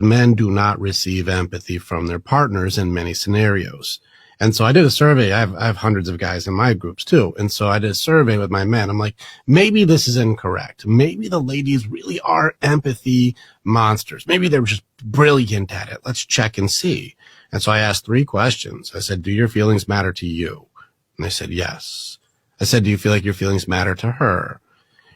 men do not receive empathy from their partners in many scenarios. And so I did a survey. I have hundreds of guys in my groups too. And so I did a survey with my men. I'm like, maybe this is incorrect. Maybe the ladies really are empathy monsters. Maybe they're just brilliant at it. Let's check and see. And so I asked 3 questions. I said, do your feelings matter to you? And they said, yes. I said, do you feel like your feelings matter to her?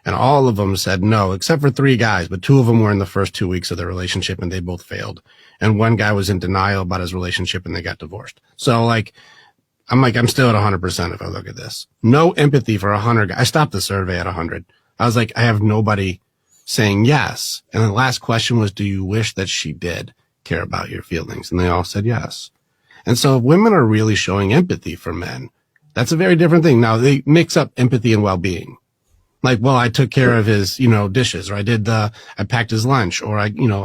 And all of them said no, except for 3 guys, but 2 of them were in the first 2 weeks of their relationship and they both failed. And 1 guy was in denial about his relationship and they got divorced. So I'm still at 100% if I look at this. No empathy for 100 guys. I stopped the survey at 100. I was like, I have nobody saying yes. And the last question was, do you wish that she did care about your feelings? And they all said yes. And so if women are really showing empathy for men, that's a very different thing. Now they mix up empathy and well-being. Like, well, I took care of his, dishes, or I packed his lunch, or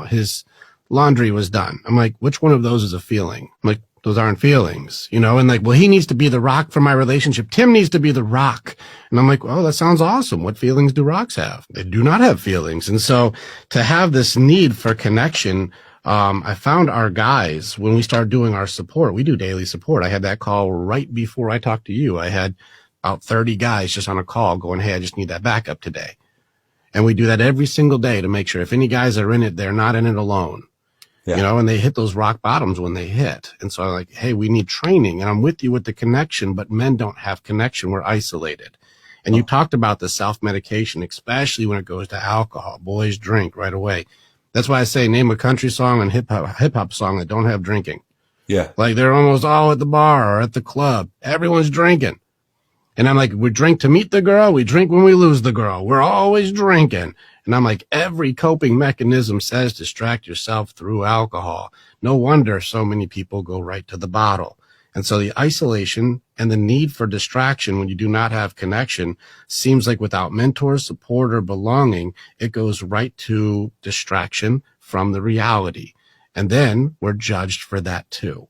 his laundry was done. I'm like, which one of those is a feeling? I'm like, those aren't feelings, and like, well, he needs to be the rock for my relationship. Tim needs to be the rock. And I'm like, oh, that sounds awesome. What feelings do rocks have? They do not have feelings. And so to have this need for connection, I found our guys, when we started doing our support, we do daily support. I had that call right before I talked to you. I had about 30 guys just on a call going, hey, I just need that backup today. And we do that every single day to make sure if any guys are in it, they're not in it alone. Yeah. And they hit those rock bottoms when they hit. And so I'm like, hey, we need training. And I'm with you with the connection, but men don't have connection. We're isolated. And you talked about the self-medication, especially when it goes to alcohol. Boys drink right away. That's why I say name a country song and hip hop song that don't have drinking. Yeah. Like they're almost all at the bar or at the club. Everyone's drinking. And I'm like, we drink to meet the girl. We drink when we lose the girl. We're always drinking. And I'm like, every coping mechanism says distract yourself through alcohol. No wonder so many people go right to the bottle. And so the isolation and the need for distraction when you do not have connection seems like without mentors, support, or belonging, it goes right to distraction from the reality. And then we're judged for that too.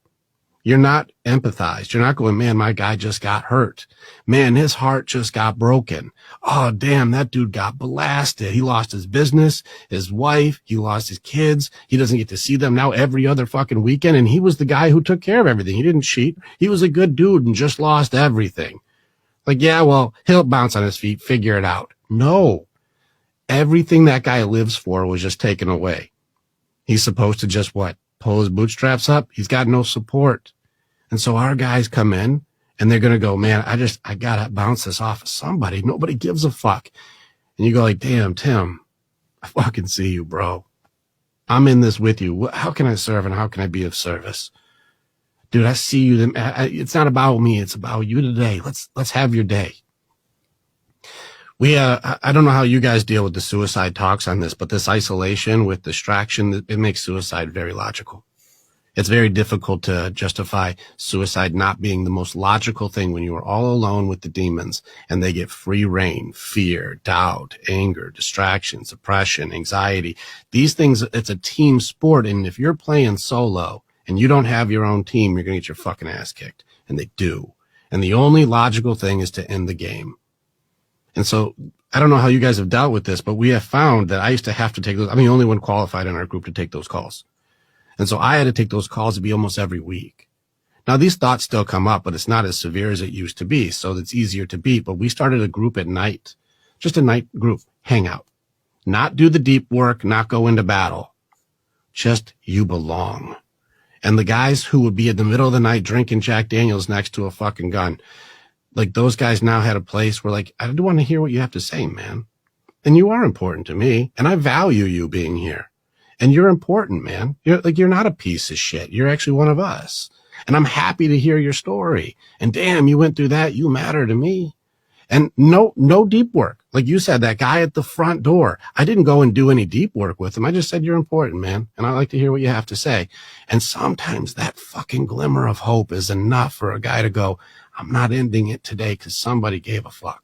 You're not empathized. You're not going, man, my guy just got hurt. Man, his heart just got broken. Oh, damn, that dude got blasted. He lost his business, his wife. He lost his kids. He doesn't get to see them now every other fucking weekend. And he was the guy who took care of everything. He didn't cheat. He was a good dude and just lost everything. Like, yeah, well, he'll bounce on his feet, figure it out. No, everything that guy lives for was just taken away. He's supposed to just what? Pull his bootstraps up. He's got no support. And so our guys come in and they're going to go, man, I got to bounce this off of somebody. Nobody gives a fuck. And you go like, damn, Tim, I fucking see you, bro. I'm in this with you. How can I serve and how can I be of service? Dude, I see you. It's not about me. It's about you today. Let's have your day. I don't know how you guys deal with the suicide talks on this, but this isolation with distraction, it makes suicide very logical. It's very difficult to justify suicide not being the most logical thing when you are all alone with the demons and they get free reign, fear, doubt, anger, distraction, suppression, anxiety. These things, it's a team sport. And if you're playing solo and you don't have your own team, you're going to get your fucking ass kicked. And they do. And the only logical thing is to end the game. And so I don't know how you guys have dealt with this, but we have found that I used to have to take those. I'm the only one qualified in our group to take those calls. And so I had to take those calls to be almost every week. Now, these thoughts still come up, but it's not as severe as it used to be. So it's easier to beat. But we started a group at night, just a night group, hang out, not do the deep work, not go into battle. Just you belong. And the guys who would be in the middle of the night drinking Jack Daniels next to a fucking gun, like those guys now had a place where like, I do want to hear what you have to say, man. And you are important to me. And I value you being here. And you're important, man. You're not a piece of shit. You're actually one of us. And I'm happy to hear your story. And damn, you went through that. You matter to me. And no deep work. Like you said, that guy at the front door, I didn't go and do any deep work with him. I just said, you're important, man. And I like to hear what you have to say. And sometimes that fucking glimmer of hope is enough for a guy to go, I'm not ending it today because somebody gave a fuck.